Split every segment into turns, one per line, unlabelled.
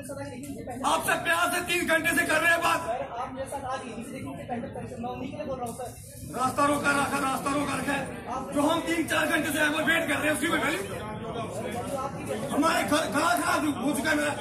आपसे प्यार से 3 घंटे से कर रहे हैं बात। रास्ता रोका रखा है। जो हम 3-4 घंटे से वेट कर रहे हैं उसी में हमारे खराब हो चुका है मेरा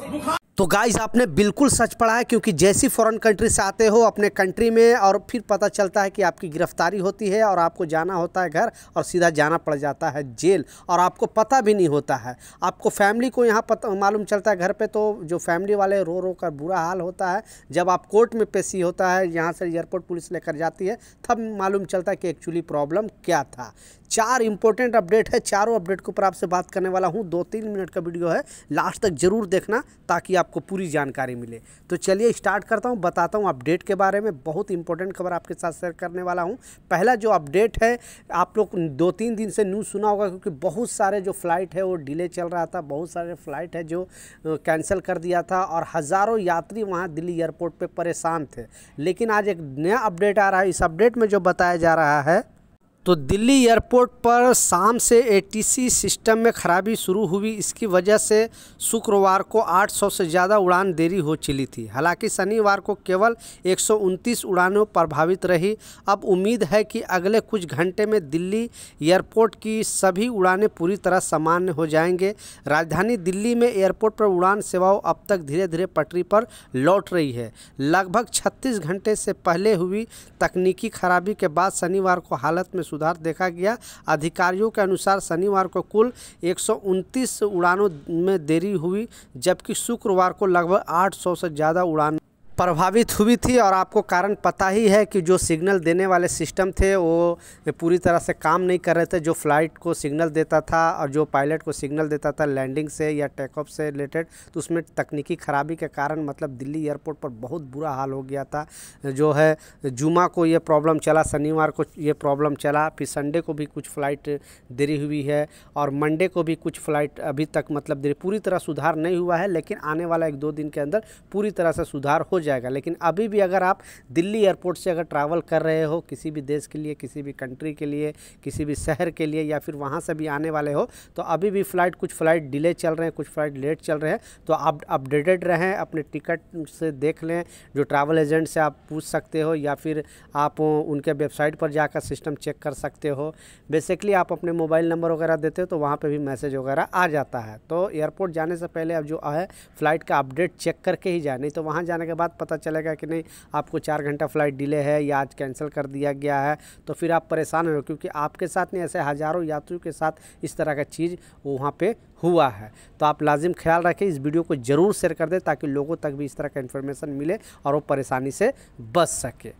बुखार।
तो गाइस आपने बिल्कुल सच पढ़ा है, क्योंकि जैसी फॉरेन कंट्री से आते हो अपने कंट्री में और फिर पता चलता है कि आपकी गिरफ्तारी होती है और आपको जाना होता है घर और सीधा जाना पड़ जाता है जेल, और आपको पता भी नहीं होता है। आपको फैमिली को यहाँ पता मालूम चलता है घर पे, तो जो फैमिली वाले रो रो कर बुरा हाल होता है। जब आप कोर्ट में पेशी होता है, यहाँ से एयरपोर्ट पुलिस लेकर जाती है, तब मालूम चलता है कि एक्चुअली प्रॉब्लम क्या था। 4 इंपॉर्टेंट अपडेट है, चारों अपडेट के ऊपर आपसे बात करने वाला हूँ। 2-3 मिनट का वीडियो है, लास्ट तक जरूर देखना ताकि आपको पूरी जानकारी मिले। तो चलिए स्टार्ट करता हूँ, बताता हूँ अपडेट के बारे में। बहुत इंपॉर्टेंट खबर आपके साथ शेयर करने वाला हूँ। पहला जो अपडेट है, आप लोग 2-3 दिन से न्यूज़ सुना होगा, क्योंकि बहुत सारे जो फ्लाइट है वो डिले चल रहा था, बहुत सारे फ्लाइट है जो कैंसिल कर दिया था और हज़ारों यात्री वहाँ दिल्ली एयरपोर्ट पर परेशान थे। लेकिन आज एक नया अपडेट आ रहा है। इस अपडेट में जो बताया जा रहा है, तो दिल्ली एयरपोर्ट पर शाम से एटीसी सिस्टम में खराबी शुरू हुई। इसकी वजह से शुक्रवार को 800 से ज़्यादा उड़ान देरी हो चली थी। हालांकि शनिवार को केवल 129 उड़ानें प्रभावित रही। अब उम्मीद है कि अगले कुछ घंटे में दिल्ली एयरपोर्ट की सभी उड़ानें पूरी तरह सामान्य हो जाएंगे। राजधानी दिल्ली में एयरपोर्ट पर उड़ान सेवाओं अब तक धीरे धीरे पटरी पर लौट रही है। लगभग 36 घंटे से पहले हुई तकनीकी खराबी के बाद शनिवार को हालत में सुधार देखा गया। अधिकारियों के अनुसार शनिवार को कुल 129 उड़ानों में देरी हुई, जबकि शुक्रवार को लगभग 800 से ज़्यादा उड़ान प्रभावित हुई थी। और आपको कारण पता ही है कि जो सिग्नल देने वाले सिस्टम थे वो पूरी तरह से काम नहीं कर रहे थे। जो फ्लाइट को सिग्नल देता था और जो पायलट को सिग्नल देता था लैंडिंग से या टेक ऑफ से रिलेटेड, तो उसमें तकनीकी खराबी के कारण मतलब दिल्ली एयरपोर्ट पर बहुत बुरा हाल हो गया था। जो है जुमा को ये प्रॉब्लम चला, शनिवार को ये प्रॉब्लम चला, फिर संडे को भी कुछ फ़्लाइट देरी हुई है और मंडे को भी कुछ फ़्लाइट अभी तक मतलब देरी, पूरी तरह सुधार नहीं हुआ है। लेकिन आने वाला 1-2 दिन के अंदर पूरी तरह से सुधार हो जाएगा। लेकिन अभी भी अगर आप दिल्ली एयरपोर्ट से अगर ट्रैवल कर रहे हो किसी भी देश के लिए, किसी भी कंट्री के लिए, किसी भी शहर के लिए, या फिर वहाँ से भी आने वाले हो, तो अभी भी कुछ फ़्लाइट डिले चल रहे हैं, कुछ फ़्लाइट लेट चल रहे हैं। तो आप अपडेटेड रहें, अपने टिकट से देख लें। जो ट्रैवल एजेंट से आप पूछ सकते हो या फिर आप उनके वेबसाइट पर जाकर सिस्टम चेक कर सकते हो। बेसिकली आप अपने मोबाइल नंबर वगैरह देते हो तो वहाँ पे भी मैसेज वगैरह आ जाता है। तो एयरपोर्ट जाने से पहले अब जो है फ़्लाइट का अपडेट चेक करके ही जाए, नहीं तो वहाँ जाने के बाद पता चलेगा कि नहीं आपको 4 घंटा फ़्लाइट डिले है या आज कैंसिल कर दिया गया है, तो फिर आप परेशान हो, क्योंकि आपके साथ नहीं, ऐसे हज़ारों यात्रियों के साथ इस तरह का चीज़ वहाँ पे हुआ है। तो आप लाजिम ख्याल रखें, इस वीडियो को ज़रूर शेयर कर दें ताकि लोगों तक भी इस तरह का इन्फॉर्मेशन मिले और वो परेशानी से बच सके।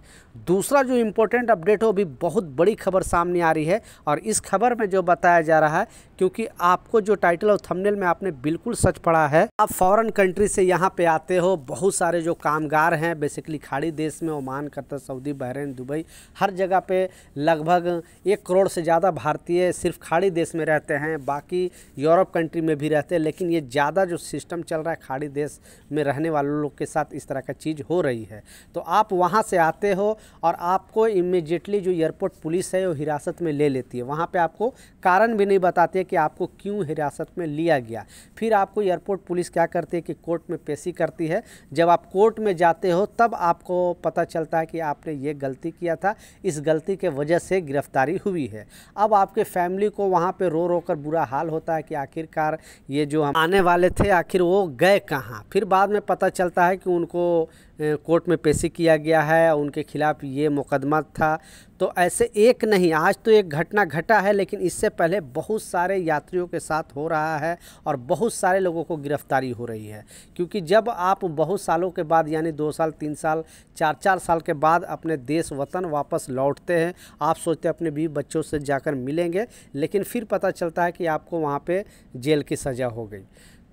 दूसरा जो इम्पोर्टेंट अपडेट हो, भी बहुत बड़ी खबर सामने आ रही है और इस खबर में जो बताया जा रहा है, क्योंकि आपको जो टाइटल और थंबनेल में आपने बिल्कुल सच पढ़ा है, आप फॉरेन कंट्री से यहाँ पे आते हो, बहुत सारे जो कामगार हैं बेसिकली खाड़ी देश में, Oman, Qatar, Saudi, Bahrain, Dubai, हर जगह पे लगभग 1 करोड़ से ज़्यादा भारतीय सिर्फ खाड़ी देश में रहते हैं, बाकी यूरोप कंट्री में भी रहते हैं। लेकिन ये ज़्यादा जो सिस्टम चल रहा है खाड़ी देश में रहने वालों लोग के साथ इस तरह का चीज़ हो रही है। तो आप वहाँ से आते हो और आपको इमीडिएटली जो एयरपोर्ट पुलिस है वो हिरासत में ले लेती है। वहाँ पे आपको कारण भी नहीं बताते कि आपको क्यों हिरासत में लिया गया। फिर आपको एयरपोर्ट पुलिस क्या करती है कि कोर्ट में पेशी करती है। जब आप कोर्ट में जाते हो तब आपको पता चलता है कि आपने ये गलती किया था, इस गलती के वजह से गिरफ्तारी हुई है। अब आपके फैमिली को वहाँ पे रो रो कर बुरा हाल होता है कि आखिरकार ये जो हम आने वाले थे आखिर वो गए कहाँ। फिर बाद में पता चलता है कि उनको कोर्ट में पेशी किया गया है, उनके खिलाफ़ ये मुकदमा था। तो ऐसे एक नहीं, आज तो एक घटना घटा है, लेकिन इससे पहले बहुत सारे यात्रियों के साथ हो रहा है और बहुत सारे लोगों को गिरफ्तारी हो रही है। क्योंकि जब आप बहुत सालों के बाद यानी 2 साल, 3 साल, 4-4 साल के बाद अपने देश वतन वापस लौटते हैं, आप सोचते हैं अपने बीवी बच्चों से जाकर मिलेंगे, लेकिन फिर पता चलता है कि आपको वहाँ पे जेल की सज़ा हो गई।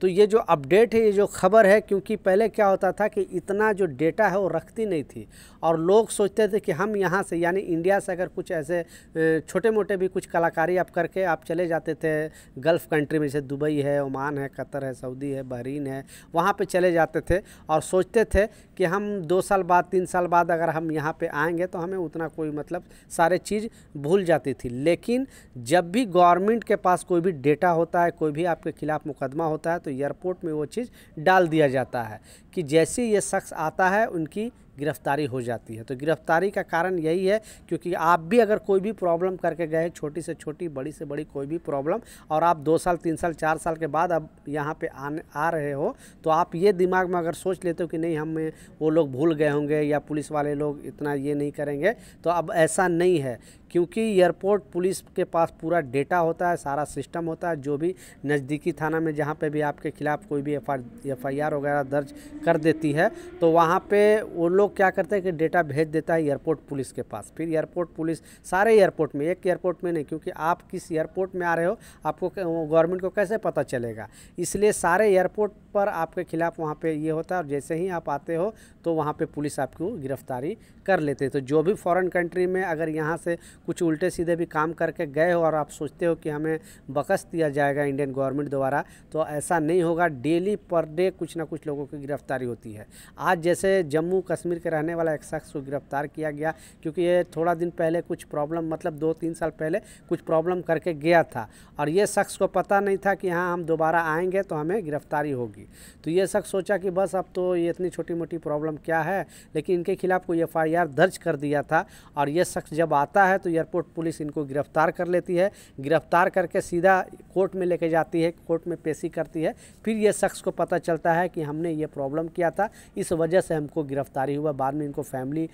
तो ये जो अपडेट है, ये जो खबर है, क्योंकि पहले क्या होता था कि इतना जो डेटा है वो रखती नहीं थी और लोग सोचते थे कि हम यहाँ से यानी इंडिया से अगर कुछ ऐसे छोटे मोटे भी कुछ कलाकारी आप करके आप चले जाते थे गल्फ़ कंट्री में, जैसे दुबई है, ओमान है, कतर है, सऊदी है, बहरीन है, वहाँ पे चले जाते थे और सोचते थे कि हम 2 साल बाद, 3 साल बाद अगर हम यहाँ पे आएंगे तो हमें उतना कोई मतलब सारे चीज़ भूल जाती थी। लेकिन जब भी गवर्नमेंट के पास कोई भी डेटा होता है, कोई भी आपके खिलाफ़ मुकदमा होता है, तो एयरपोर्ट में वो चीज़ डाल दिया जाता है कि जैसे ये शख्स आता है उनकी गिरफ्तारी हो जाती है। तो गिरफ्तारी का कारण यही है क्योंकि आप भी अगर कोई भी प्रॉब्लम करके गए, छोटी से छोटी, बड़ी से बड़ी कोई भी प्रॉब्लम, और आप 2 साल 3 साल 4 साल के बाद अब यहाँ पे आ रहे हो, तो आप ये दिमाग में अगर सोच लेते हो कि नहीं हमें वो लोग भूल गए होंगे या पुलिस वाले लोग इतना ये नहीं करेंगे, तो अब ऐसा नहीं है क्योंकि एयरपोर्ट पुलिस के पास पूरा डेटा होता है, सारा सिस्टम होता है। जो भी नज़दीकी थाना में जहाँ पे भी आपके खिलाफ़ कोई भी एफआईआर वगैरह दर्ज कर देती है, तो वहाँ पे वो लोग क्या करते हैं कि डेटा भेज देता है एयरपोर्ट पुलिस के पास। फिर एयरपोर्ट पुलिस सारे एयरपोर्ट में, एक एयरपोर्ट में नहीं, क्योंकि आप किस एयरपोर्ट में आ रहे हो आपको गवर्नमेंट को कैसे पता चलेगा, इसलिए सारे एयरपोर्ट पर आपके खिलाफ़ वहाँ पे ये होता है। और जैसे ही आप आते हो तो वहाँ पे पुलिस आपको गिरफ्तारी कर लेते हैं। तो जो भी फॉरेन कंट्री में अगर यहाँ से कुछ उल्टे सीधे भी काम करके गए हो और आप सोचते हो कि हमें बख्श दिया जाएगा इंडियन गवर्नमेंट द्वारा, तो ऐसा नहीं होगा। डेली पर डे कुछ ना कुछ लोगों की गिरफ्तारी होती है। आज जैसे जम्मू कश्मीर के रहने वाला एक शख्स को गिरफ्तार किया गया क्योंकि ये थोड़ा दिन पहले कुछ प्रॉब्लम, मतलब 2-3 साल पहले कुछ प्रॉब्लम करके गया था और ये शख्स को पता नहीं था कि हाँ हम दोबारा आएंगे तो हमें गिरफ्तारी होगी। तो ये शख्स सोचा कि बस अब तो ये इतनी छोटी मोटी प्रॉब्लम क्या है, लेकिन इनके खिलाफ़ कोई एफआईआर दर्ज कर दिया था। और ये शख्स जब आता है तो एयरपोर्ट पुलिस इनको गिरफ्तार कर लेती है, गिरफ्तार करके सीधा कोर्ट में लेके जाती है, कोर्ट में पेशी करती है। फिर ये शख्स को पता चलता है कि हमने ये प्रॉब्लम किया था, इस वजह से हमको गिरफ्तारी हुआ। बाद में इनको फैमिली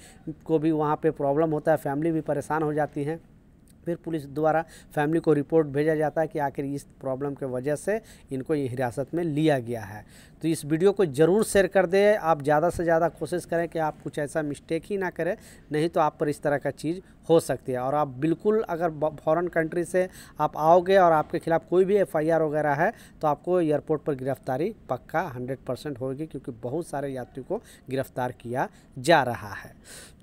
को भी वहाँ पे प्रॉब्लम होता है, फैमिली भी परेशान हो जाती है। फिर पुलिस द्वारा फैमिली को रिपोर्ट भेजा जाता है कि आखिर इस प्रॉब्लम के वजह से इनको ये हिरासत में लिया गया है। तो इस वीडियो को ज़रूर शेयर कर दें। आप ज़्यादा से ज़्यादा कोशिश करें कि आप कुछ ऐसा मिस्टेक ही ना करें, नहीं तो आप पर इस तरह का चीज़ हो सकती है। और आप बिल्कुल अगर फॉरेन कंट्री से आप आओगे और आपके खिलाफ़ कोई भी एफआईआर वगैरह है तो आपको एयरपोर्ट पर गिरफ्तारी पक्का 100% होगी, क्योंकि बहुत सारे यात्रियों को गिरफ्तार किया जा रहा है।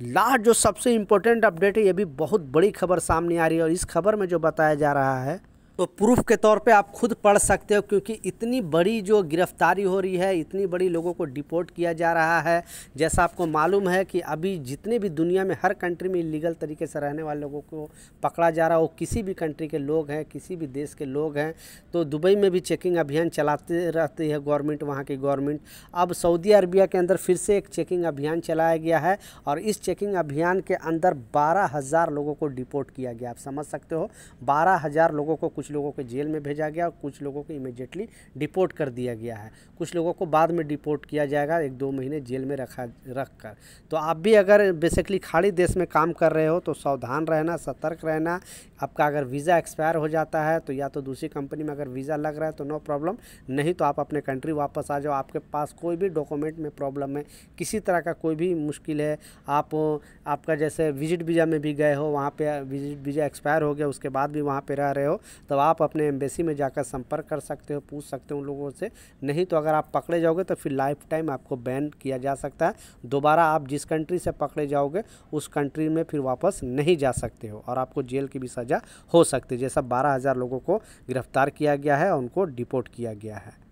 लास्ट जो सबसे इम्पोर्टेंट अपडेट है, ये भी बहुत बड़ी खबर सामने आ रही है और इस खबर में जो बताया जा रहा है तो प्रूफ के तौर पे आप खुद पढ़ सकते हो, क्योंकि इतनी बड़ी जो गिरफ्तारी हो रही है, इतनी बड़ी लोगों को डिपोर्ट किया जा रहा है। जैसा आपको मालूम है कि अभी जितने भी दुनिया में हर कंट्री में इलीगल तरीके से रहने वाले लोगों को पकड़ा जा रहा हो, किसी भी कंट्री के लोग हैं, किसी भी देश के लोग हैं, तो दुबई में भी चेकिंग अभियान चलाते रहती है गवर्नमेंट, वहाँ की गवर्नमेंट। अब सऊदी अरबिया के अंदर फिर से एक चेकिंग अभियान चलाया गया है और इस चेकिंग अभियान के अंदर 12,000 लोगों को डिपोर्ट किया गया। आप समझ सकते हो, 12,000 लोगों को, कुछ लोगों को जेल में भेजा गया और कुछ लोगों को इमीडिएटली डिपोर्ट कर दिया गया है। कुछ लोगों को बाद में डिपोर्ट किया जाएगा, 1-2 महीने जेल में रख कर। तो आप भी अगर बेसिकली खाड़ी देश में काम कर रहे हो तो सावधान रहना, सतर्क रहना। आपका अगर वीज़ा एक्सपायर हो जाता है तो या तो दूसरी कंपनी में अगर वीज़ा लग रहा है तो नो प्रॉब्लम, नहीं तो आप अपने कंट्री वापस आ जाओ। आपके पास कोई भी डॉक्यूमेंट में प्रॉब्लम है, किसी तरह का कोई भी मुश्किल है, आपका जैसे विजिट वीज़ा में भी गए हो, वहाँ पे विजिट वीज़ा एक्सपायर हो गया, उसके बाद भी वहाँ पे रह रहे हो, तो आप अपने एम्बेसी में जाकर संपर्क कर सकते हो, पूछ सकते हो उन लोगों से। नहीं तो अगर आप पकड़े जाओगे तो फिर लाइफ टाइम आपको बैन किया जा सकता है। दोबारा आप जिस कंट्री से पकड़े जाओगे उस कंट्री में फिर वापस नहीं जा सकते हो और आपको जेल की भी सज़ा हो सकती है। जैसा 12,000 लोगों को गिरफ्तार किया गया है और उनको डिपोर्ट किया गया है।